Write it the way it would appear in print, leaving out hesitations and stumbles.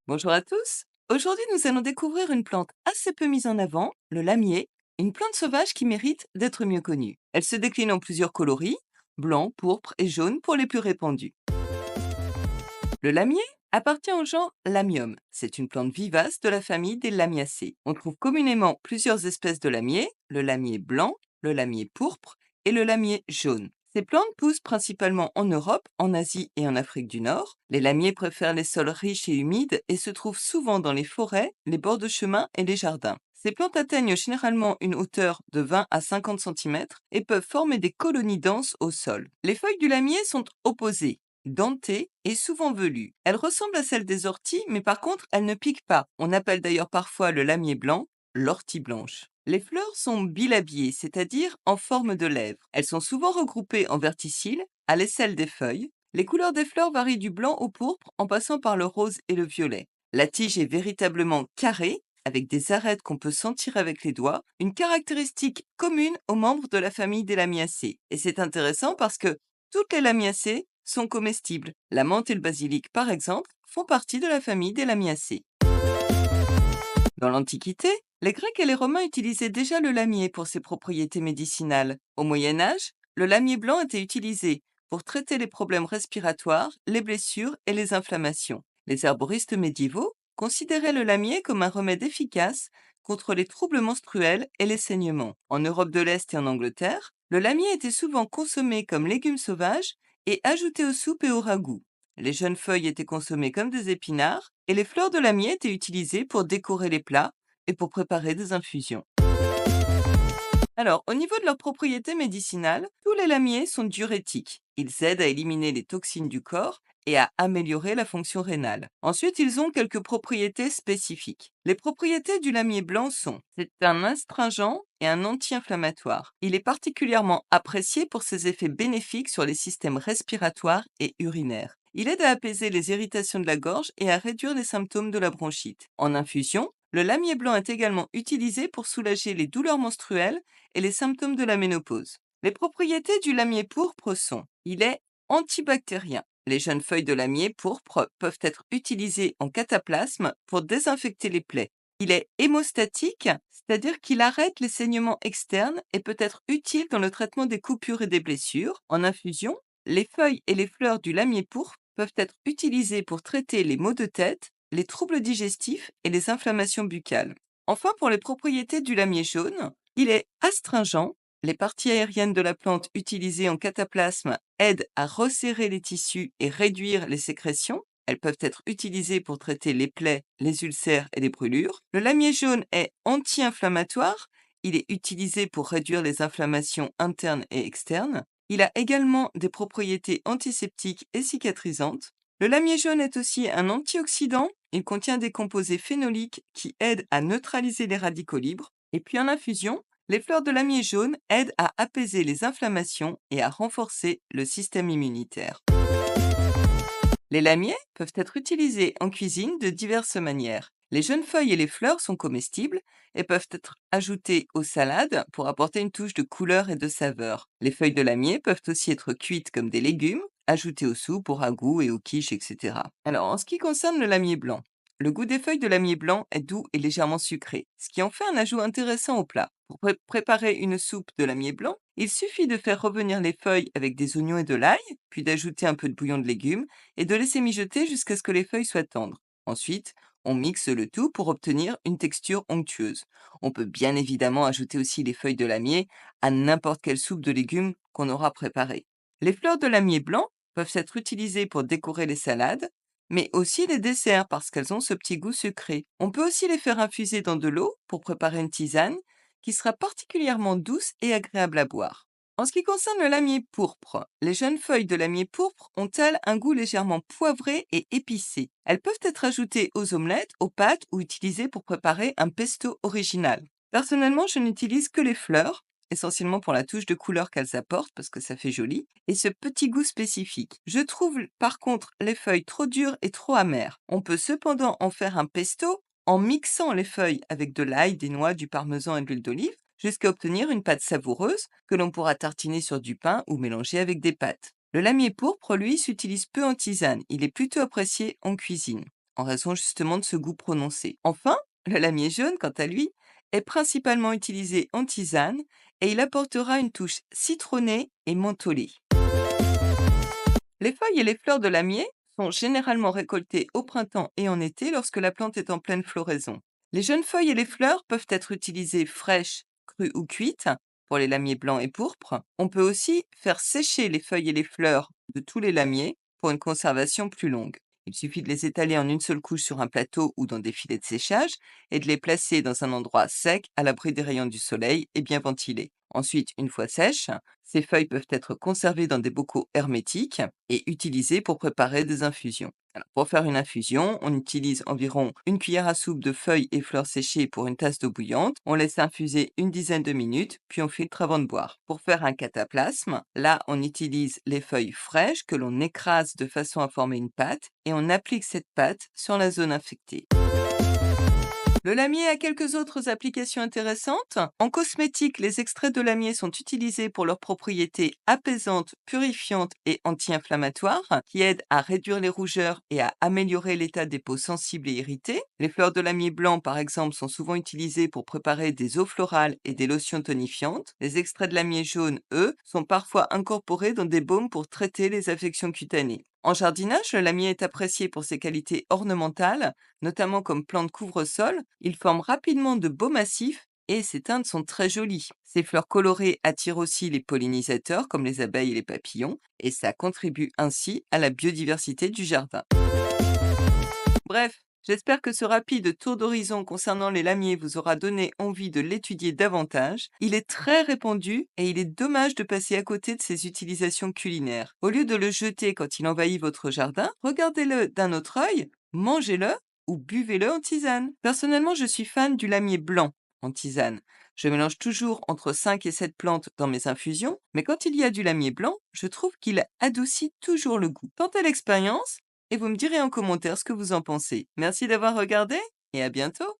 Bonjour à tous. Aujourd'hui, nous allons découvrir une plante assez peu mise en avant, le lamier, une plante sauvage qui mérite d'être mieux connue. Elle se décline en plusieurs coloris, blanc, pourpre et jaune pour les plus répandus. Le lamier appartient au genre Lamium. C'est une plante vivace de la famille des Lamiacées. On trouve communément plusieurs espèces de lamier, le lamier blanc, le lamier pourpre et le lamier jaune. Ces plantes poussent principalement en Europe, en Asie et en Afrique du Nord. Les lamiers préfèrent les sols riches et humides et se trouvent souvent dans les forêts, les bords de chemin et les jardins. Ces plantes atteignent généralement une hauteur de 20 à 50 cm et peuvent former des colonies denses au sol. Les feuilles du lamier sont opposées, dentée et souvent velue. Elle ressemble à celle des orties, mais par contre, elle ne pique pas. On appelle d'ailleurs parfois le lamier blanc l'ortie blanche. Les fleurs sont bilabiées, c'est-à-dire en forme de lèvres. Elles sont souvent regroupées en verticilles, à l'aisselle des feuilles. Les couleurs des fleurs varient du blanc au pourpre en passant par le rose et le violet. La tige est véritablement carrée, avec des arêtes qu'on peut sentir avec les doigts, une caractéristique commune aux membres de la famille des Lamiacées. Et c'est intéressant parce que toutes les Lamiacées sont comestibles. La menthe et le basilic, par exemple, font partie de la famille des Lamiacées. Dans l'Antiquité, les Grecs et les Romains utilisaient déjà le lamier pour ses propriétés médicinales. Au Moyen Âge, le lamier blanc était utilisé pour traiter les problèmes respiratoires, les blessures et les inflammations. Les herboristes médiévaux considéraient le lamier comme un remède efficace contre les troubles menstruels et les saignements. En Europe de l'Est et en Angleterre, le lamier était souvent consommé comme légume sauvage et ajouté aux soupes et aux ragoûts. Les jeunes feuilles étaient consommées comme des épinards et les fleurs de lamier étaient utilisées pour décorer les plats et pour préparer des infusions. Alors, au niveau de leurs propriétés médicinales, tous les lamiers sont diurétiques. Ils aident à éliminer les toxines du corps et à améliorer la fonction rénale. Ensuite, ils ont quelques propriétés spécifiques. Les propriétés du lamier blanc sont: c'est un astringent et un anti-inflammatoire. Il est particulièrement apprécié pour ses effets bénéfiques sur les systèmes respiratoires et urinaires. Il aide à apaiser les irritations de la gorge et à réduire les symptômes de la bronchite. En infusion, le lamier blanc est également utilisé pour soulager les douleurs menstruelles et les symptômes de la ménopause. Les propriétés du lamier pourpre sont: il est antibactérien. Les jeunes feuilles de lamier pourpre peuvent être utilisées en cataplasme pour désinfecter les plaies. Il est hémostatique, c'est-à-dire qu'il arrête les saignements externes et peut être utile dans le traitement des coupures et des blessures. En infusion, les feuilles et les fleurs du lamier pourpre peuvent être utilisées pour traiter les maux de tête, les troubles digestifs et les inflammations buccales. Enfin, pour les propriétés du lamier jaune, il est astringent. Les parties aériennes de la plante utilisées en cataplasme aident à resserrer les tissus et réduire les sécrétions. Elles peuvent être utilisées pour traiter les plaies, les ulcères et les brûlures. Le lamier jaune est anti-inflammatoire. Il est utilisé pour réduire les inflammations internes et externes. Il a également des propriétés antiseptiques et cicatrisantes. Le lamier jaune est aussi un antioxydant. Il contient des composés phénoliques qui aident à neutraliser les radicaux libres. Et puis en infusion, les fleurs de lamier jaune aident à apaiser les inflammations et à renforcer le système immunitaire. Les lamiers peuvent être utilisés en cuisine de diverses manières. Les jeunes feuilles et les fleurs sont comestibles et peuvent être ajoutées aux salades pour apporter une touche de couleur et de saveur. Les feuilles de lamier peuvent aussi être cuites comme des légumes, ajoutées aux soupes, aux ragoûts et aux quiches, etc. Alors, en ce qui concerne le lamier blanc, le goût des feuilles de lamier blanc est doux et légèrement sucré, ce qui en fait un ajout intéressant au plat. Pour préparer une soupe de lamier blanc, il suffit de faire revenir les feuilles avec des oignons et de l'ail, puis d'ajouter un peu de bouillon de légumes et de laisser mijoter jusqu'à ce que les feuilles soient tendres. Ensuite, on mixe le tout pour obtenir une texture onctueuse. On peut bien évidemment ajouter aussi les feuilles de lamier à n'importe quelle soupe de légumes qu'on aura préparée. Les fleurs de lamier blanc peuvent être utilisées pour décorer les salades, mais aussi les desserts parce qu'elles ont ce petit goût sucré. On peut aussi les faire infuser dans de l'eau pour préparer une tisane qui sera particulièrement douce et agréable à boire. En ce qui concerne le lamier pourpre, les jeunes feuilles de lamier pourpre ont-elles un goût légèrement poivré et épicé. Elles peuvent être ajoutées aux omelettes, aux pâtes ou utilisées pour préparer un pesto original. Personnellement, je n'utilise que les fleurs, essentiellement pour la touche de couleur qu'elles apportent parce que ça fait joli, et ce petit goût spécifique. Je trouve par contre les feuilles trop dures et trop amères. On peut cependant en faire un pesto en mixant les feuilles avec de l'ail, des noix, du parmesan et de l'huile d'olive, jusqu'à obtenir une pâte savoureuse que l'on pourra tartiner sur du pain ou mélanger avec des pâtes. Le lamier pourpre, lui, s'utilise peu en tisane, il est plutôt apprécié en cuisine. en raison justement de ce goût prononcé. Enfin, le lamier jaune, quant à lui, est principalement utilisé en tisane et il apportera une touche citronnée et mentholée. Les feuilles et les fleurs de lamier sont généralement récoltées au printemps et en été lorsque la plante est en pleine floraison. Les jeunes feuilles et les fleurs peuvent être utilisées fraîches, crues ou cuites pour les lamiers blancs et pourpres. On peut aussi faire sécher les feuilles et les fleurs de tous les lamiers pour une conservation plus longue. Il suffit de les étaler en une seule couche sur un plateau ou dans des filets de séchage et de les placer dans un endroit sec à l'abri des rayons du soleil et bien ventilé. Ensuite, une fois sèches, ces feuilles peuvent être conservées dans des bocaux hermétiques et utilisées pour préparer des infusions. Alors, pour faire une infusion, on utilise environ une cuillère à soupe de feuilles et fleurs séchées pour une tasse d'eau bouillante. On laisse infuser une dizaine de minutes, puis on filtre avant de boire. Pour faire un cataplasme, là, on utilise les feuilles fraîches que l'on écrase de façon à former une pâte et on applique cette pâte sur la zone infectée. Le lamier a quelques autres applications intéressantes. En cosmétique, les extraits de lamier sont utilisés pour leurs propriétés apaisantes, purifiantes et anti-inflammatoires, qui aident à réduire les rougeurs et à améliorer l'état des peaux sensibles et irritées. Les fleurs de lamier blanc, par exemple, sont souvent utilisées pour préparer des eaux florales et des lotions tonifiantes. Les extraits de lamier jaune, eux, sont parfois incorporés dans des baumes pour traiter les affections cutanées. En jardinage, le lamier est apprécié pour ses qualités ornementales, notamment comme plante couvre-sol. Il forme rapidement de beaux massifs et ses teintes sont très jolies. Ses fleurs colorées attirent aussi les pollinisateurs comme les abeilles et les papillons et ça contribue ainsi à la biodiversité du jardin. Bref, j'espère que ce rapide tour d'horizon concernant les lamiers vous aura donné envie de l'étudier davantage. Il est très répandu et il est dommage de passer à côté de ses utilisations culinaires. Au lieu de le jeter quand il envahit votre jardin, regardez-le d'un autre œil, mangez-le ou buvez-le en tisane. Personnellement, je suis fan du lamier blanc en tisane. Je mélange toujours entre 5 et 7 plantes dans mes infusions, mais quand il y a du lamier blanc, je trouve qu'il adoucit toujours le goût. Tentez l'expérience et vous me direz en commentaire ce que vous en pensez. Merci d'avoir regardé et à bientôt.